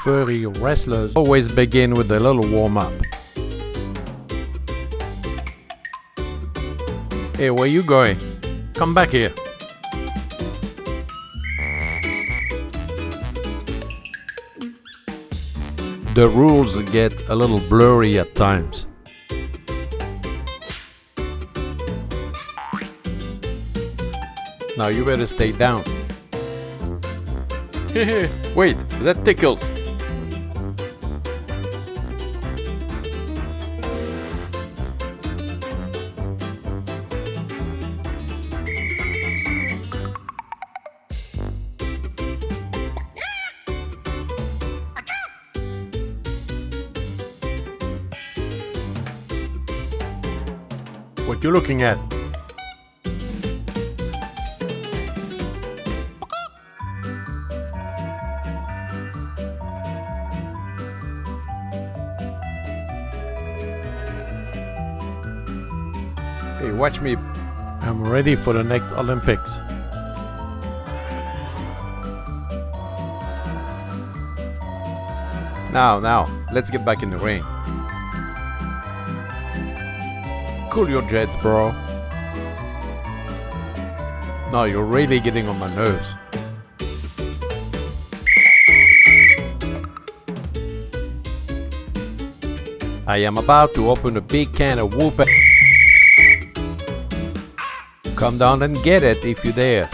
furry wrestlers always begin with a little warm-up. Hey, where you going? Come back here. The rules get a little blurry at times. Now you better stay down. Wait, that tickles. What you looking at? Hey, watch me. I'm ready for the next Olympics. Now, let's get back in the ring. Cool your jets, bro. No, you're really getting on my nerves. I am about to open a big can of whooping. Come down and get it if you dare.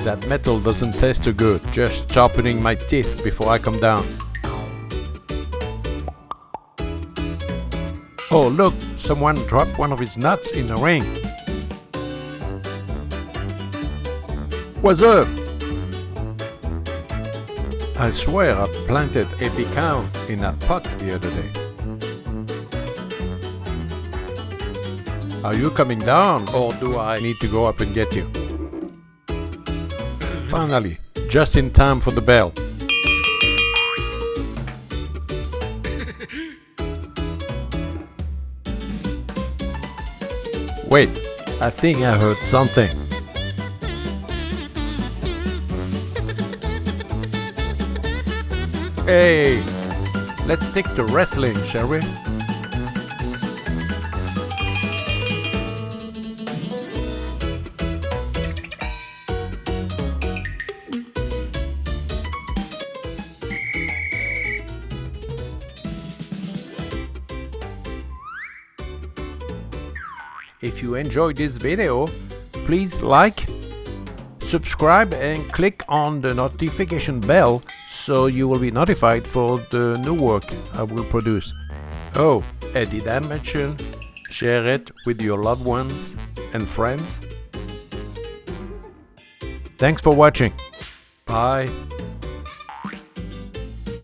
That metal doesn't taste too good, just sharpening my teeth before I come down. Oh look, someone dropped one of his nuts in the ring. What's up? I swear I planted a pecan in that pot the other day. Are you coming down, or do I need to go up and get you? Finally, just in time for the bell. Wait, I think I heard something. Hey, let's stick to wrestling, shall we? If you enjoyed this video, please like, subscribe and click on the notification bell so you will be notified for the new work I will produce. Oh, and did I mention share it with your loved ones and friends? Thanks for watching. Bye.